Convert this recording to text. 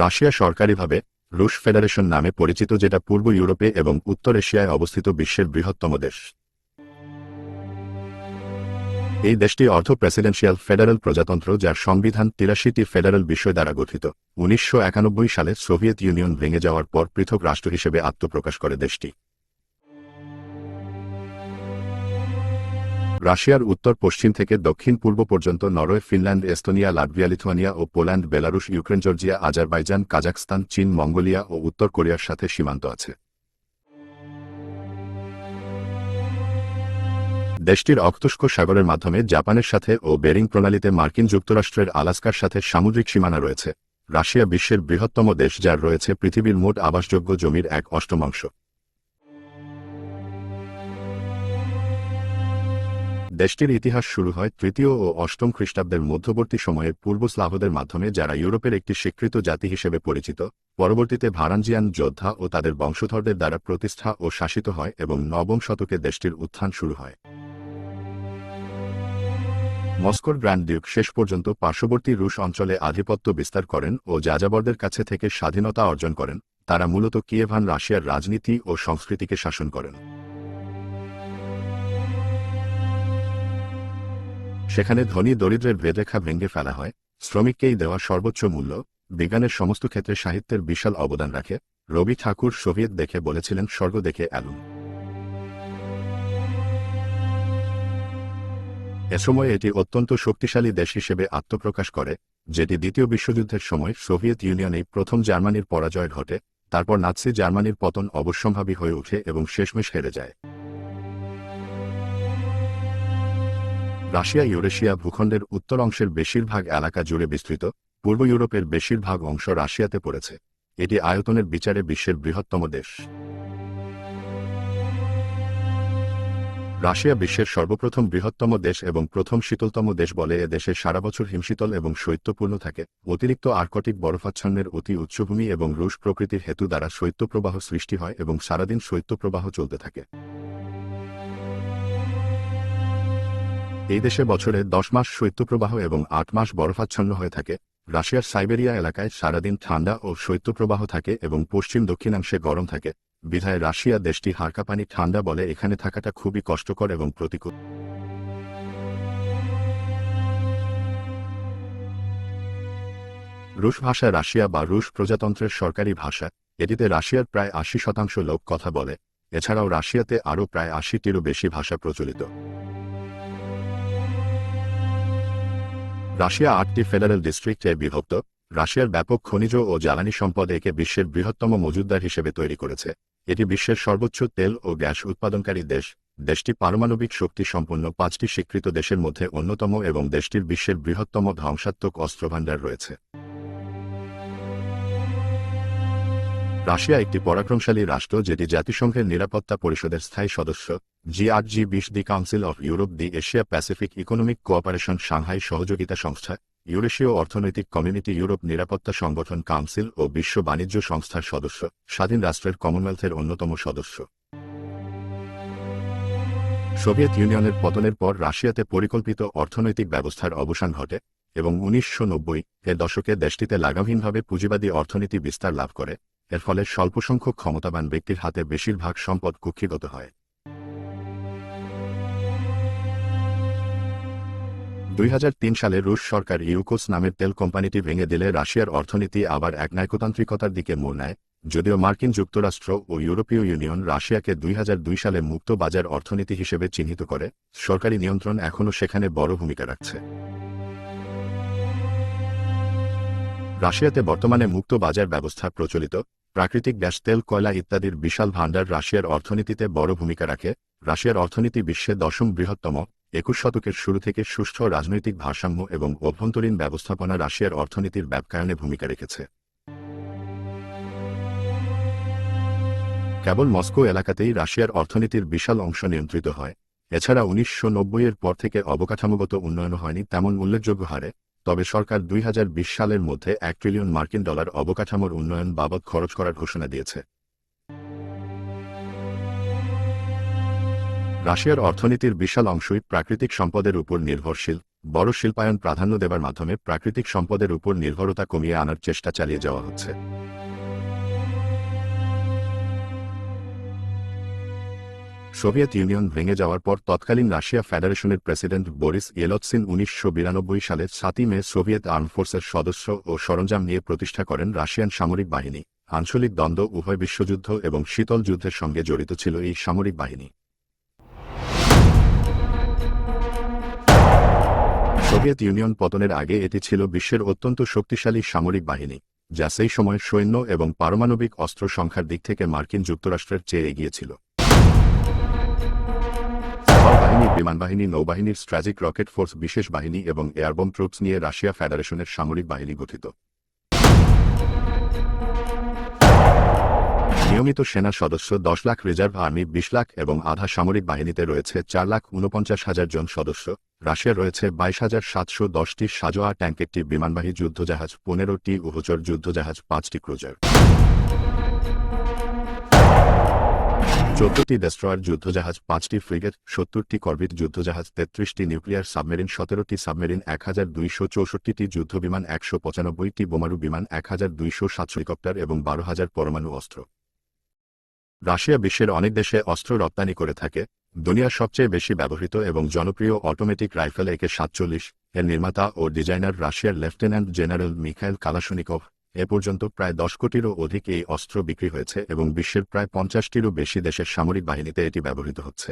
Russia সরকারিভাবে রুশ federation নামে পরিচিত, যেটা পূর্ব ইউরোপে এবং উত্তর এশিয়ায় অবস্থিত বিশ্বের বৃহত্তম দেশ। এই দেশটি অর্ধ প্রেসিডেন্সিয়াল ফেডারেল প্রজাতন্ত্র, যার সংবিধান ৮৩টি ফেডারেল বিষয় দ্বারা গঠিত। ১৯৯১ সালে সোভিয়েত ইউনিয়ন ভেঙে যাওয়ার পর পৃথক রাষ্ট্র হিসেবে আত্মপ্রকাশ করে দেশটি। রাশিয়ার উত্তর পশ্চিম থেকে দক্ষিণ পূর্ব পর্যন্ত Norway, Finland, Estonia, Latvia, Lithuania ও Poland, Belarus, Ukraine, Georgia, Azerbaijan, Kazakhstan, চীন, মঙ্গোলিয়া ও উত্তর কোরিয়ার সাথে সীমান্ত আছে। দেশটির অক্তস্ক সাগরের মাধ্যমে জাপানের সাথে ও বেরিং প্রণালীতে মার্কিন যুক্তরাষ্ট্রের আলাস্কার সাথে সামুদ্রিক সীমানা রয়েছে। রাশিয়া বিশ্বের বৃহত্তম দেশ, যার রয়েছে পৃথিবীর মোট আবাসযোগ্য জমির 1/8। দেশটির ইতিহাস শুরু হয় তৃতীয় ও অষ্টম খ্রিস্টাব্দের মধ্যবর্তী সময়ে পূর্ব স্লাভদের মাধ্যমে, যারা ইউরোপের একটি স্বীকৃত জাতি হিসেবে পরিচিত। পরবর্তীতে ভারানজিয়ান যোদ্ধা ও তাদের বংশধরদের দ্বারা প্রতিষ্ঠা ও শাসিত হয় এবং নবম শতকে দেশটির উত্থান শুরু হয়। মস্কোর গ্র্যান্ড ডিউক শেষ পর্যন্ত পার্শ্ববর্তী রুশ অঞ্চলে আধিপত্য বিস্তার করেন ও যাযাবরদের কাছে থেকে স্বাধীনতা অর্জন করেন। তারা মূলত কিয়েভান রাশিয়ার রাজনীতি ও সংস্কৃতিকে শাসন করেন। সেখানে ধনী দরিদ্রের ভেদরেখা ভেঙে ফেলা হয়, শ্রমিককেই দেওয়া সর্বোচ্চ মূল্য, বিজ্ঞানের সমস্ত ক্ষেত্রে সাহিত্যের বিশাল অবদান রাখে। রবি ঠাকুর সোভিয়েত দেখে বলেছিলেন, স্বর্গ দেখে এলুন। এসময় এটি অত্যন্ত শক্তিশালী দেশ হিসেবে আত্মপ্রকাশ করে, যেটি দ্বিতীয় বিশ্বযুদ্ধের সময় সোভিয়েত ইউনিয়নে প্রথম জার্মানির পরাজয় ঘটে। তারপর নাৎসি জার্মানির পতন অবশ্যম্ভাবী হয়ে ওঠে এবং শেষমেশ হেরে যায়। রাশিয়া ইউরেশিয়া ভূখণ্ডের উত্তর অংশের বেশিরভাগ এলাকা জুড়ে বিস্তৃত। পূর্ব ইউরোপের বেশিরভাগ অংশ রাশিয়াতে পড়েছে। এটি আয়তনের বিচারে বিশ্বের বৃহত্তম দেশ। রাশিয়া বিশ্বের সর্বপ্রথম বৃহত্তম দেশ এবং প্রথম শীতলতম দেশ বলে এ দেশে সারা বছর হিমশীতল এবং শৈত্যপূর্ণ থাকে। অতিরিক্ত আর্কটিক বরফাচ্ছন্নের অতি উচ্চভূমি এবং রুশ প্রকৃতির হেতু দ্বারা শৈত্যপ্রবাহ সৃষ্টি হয় এবং সারাদিন শৈত্যপ্রবাহ চলতে থাকে। এই দেশে বছরে 10 মাস শৈত্যপ্রবাহ এবং 8 মাস বরফাচ্ছন্ন হয়ে থাকে। রাশিয়ার সাইবেরিয়া এলাকায় সারাদিন ঠান্ডা ও শৈত্যপ্রবাহ থাকে এবং পশ্চিম দক্ষিণাংশে গরম থাকে। বিধায় রাশিয়া দেশটি হাড়কাঁপানি ঠান্ডা বলে এখানে থাকাটা খুবই কষ্টকর এবং প্রতিকূল। রুশ ভাষা রাশিয়া বা রুশ প্রজাতন্ত্রের সরকারি ভাষা। এটিতে রাশিয়ার প্রায় 80% লোক কথা বলে। এছাড়াও রাশিয়াতে আরও প্রায় 80টিরও বেশি ভাষা প্রচলিত। রাশিয়া 8টি ফেডারেল ডিস্ট্রিক্টে বিভক্ত। রাশিয়ার ব্যাপক খনিজ ও জ্বালানি সম্পদ একে বিশ্বের বৃহত্তম মজুতদার হিসেবে তৈরি করেছে। এটি বিশ্বের সর্বোচ্চ তেল ও গ্যাস উৎপাদনকারী দেশ। দেশটি পারমাণবিক শক্তি সম্পন্ন 5টি স্বীকৃত দেশের মধ্যে অন্যতম এবং দেশটির বিশ্বের বৃহত্তম ধ্বংসাত্মক অস্ত্রভাণ্ডার রয়েছে। রাশিয়া একটি পরাক্রমশালী রাষ্ট্র, যেটি জাতিসংঘের নিরাপত্তা পরিষদের স্থায়ী সদস্য। G8, the council of Europe, the Asia Pacific economic cooperation, Shanghai সহযোগিতা সংস্থা, ইউরেশীয় অর্থনৈতিক কমিউনিটি, ইউরোপ নিরাপত্তা সংগঠন কাউন্সিল ও বিশ্ব বাণিজ্য সংস্থার সদস্য। স্বাধীন রাষ্ট্রের কমনওয়েলথের অন্যতম সদস্য। সোভিয়েত ইউনিয়নের পতনের পর রাশিয়াতে পরিকল্পিত অর্থনৈতিক ব্যবস্থার অবসান ঘটে এবং 1990-এর দশকে দেশটিতে লাগামহীনভাবে পুঁজিবাদী অর্থনীতি বিস্তার লাভ করে। এর ফলে স্বল্পসংখ্যক ক্ষমতাবান ব্যক্তির হাতে বেশিরভাগ সম্পদ কুক্ষিগত হয়। 2003 সালে রুশ সরকার ইউকোস নামের তেল কোম্পানিটি ভেঙে দিলে রাশিয়ার অর্থনীতি আবার একনায়কতান্ত্রিকতার দিকে মোড় নেয়। যদিও মার্কিন যুক্তরাষ্ট্র ও ইউরোপীয় ইউনিয়ন রাশিয়াকে 2002 সালে মুক্ত বাজার অর্থনীতি হিসেবে চিহ্নিত করে, সরকারি নিয়ন্ত্রণ এখনও সেখানে বড় ভূমিকা রাখছে। রাশিয়াতে বর্তমানে মুক্ত বাজার ব্যবস্থা প্রচলিত। প্রাকৃতিক গ্যাস, তেল, কয়লা ইত্যাদির বিশাল ভাণ্ডার রাশিয়ার অর্থনীতিতে বড় ভূমিকা রাখে। রাশিয়ার অর্থনীতি বিশ্বে 10ম বৃহত্তম। 21 শতকের শুরু থেকে সুষ্ঠু রাজনৈতিক ভারসাম্য এবং অভ্যন্তরীণ ব্যবস্থাপনা রাশিয়ার অর্থনীতির ব্যাপকায়নে ভূমিকা রেখেছে। কেবল মস্কো এলাকাতেই রাশিয়ার অর্থনীতির বিশাল অংশ নিয়ন্ত্রিত হয়। এছাড়া 1990-এর পর থেকে অবকাঠামোগত উন্নয়ন হয়নি তেমন উল্লেখযোগ্য হারে। তবে সরকার 2020 সালের মধ্যে $1 ট্রিলিয়ন অবকাঠামোর উন্নয়ন বাবদ খরচ করার ঘোষণা দিয়েছে। রাশিয়ার অর্থনীতির বিশাল অংশই প্রাকৃতিক সম্পদের উপর নির্ভরশীল। বড় শিল্পায়ন প্রাধান্য দেবার মাধ্যমে প্রাকৃতিক সম্পদের উপর নির্ভরতা কমিয়ে আনার চেষ্টা চালিয়ে যাওয়া হচ্ছে। সোভিয়েত ইউনিয়ন ভেঙে যাওয়ার পর তৎকালীন রাশিয়া ফেডারেশনের প্রেসিডেন্ট বরিস ইয়েলৎসিন 1992 সালের 7 মে সোভিয়েত আর্ম ফোর্সের সদস্য ও সরঞ্জাম নিয়ে প্রতিষ্ঠা করেন রাশিয়ান সামরিক বাহিনী। আঞ্চলিক দ্বন্দ্ব, উভয় বিশ্বযুদ্ধ এবং শীতল যুদ্ধের সঙ্গে জড়িত ছিল এই সামরিক বাহিনী। সোভিয়েত ইউনিয়ন পতনের আগে এটি ছিল বিশ্বের অত্যন্ত শক্তিশালী সামরিক বাহিনী, যা সেই সময় সৈন্য এবং পারমাণবিক অস্ত্র সংখ্যার দিক থেকে মার্কিন যুক্তরাষ্ট্রের চেয়ে এগিয়ে ছিল। স্থলবাহিনী, বিমানবাহিনী, নৌবাহিনীর স্ট্র্যাজিক রকেট ফোর্স, বিশেষ বাহিনী এবং এয়ারবোম ট্রুপস নিয়ে রাশিয়া ফেডারেশনের সামরিক বাহিনী গঠিত। নিয়মিত সেনা সদস্য 10 লাখ, রিজার্ভ আর্মি 20 লাখ এবং আধা সামরিক বাহিনীতে রয়েছে 4,49,000 জন সদস্য। রাশিয়ার রয়েছে 22,710টি সাঁজোয়া ট্যাঙ্ক, একটি বিমানবাহী যুদ্ধজাহাজ, 15টি উভচর যুদ্ধজাহাজ, 5টি ক্রুজার, 14টি ডেস্ট্রয়ার যুদ্ধজাহাজ, 5টি ফ্রিগেট, 70টি করভেট যুদ্ধজাহাজ, 33টি নিউক্লিয়ার সাবমেরিন, 17টি সাবমেরিন, 1,264টি যুদ্ধবিমান, 195টি বোমারু বিমান, 1,207 হেলিকপ্টার এবং 12,000 পরমাণু অস্ত্র। রাশিয়া বিশ্বের অনেক দেশে অস্ত্র রপ্তানি করে থাকে। দুনিয়ার সবচেয়ে বেশি ব্যবহৃত এবং জনপ্রিয় অটোমেটিক রাইফেল AK-47 এর নির্মাতা ও ডিজাইনার রাশিয়ার লেফটেন্যান্ট জেনারেল মিখাইল কালাশনিকভ। এ পর্যন্ত প্রায় 10 কোটিরও অধিক এই অস্ত্র বিক্রি হয়েছে এবং বিশ্বের প্রায় 50টিরও বেশি দেশের সামরিক বাহিনীতে এটি ব্যবহৃত হচ্ছে।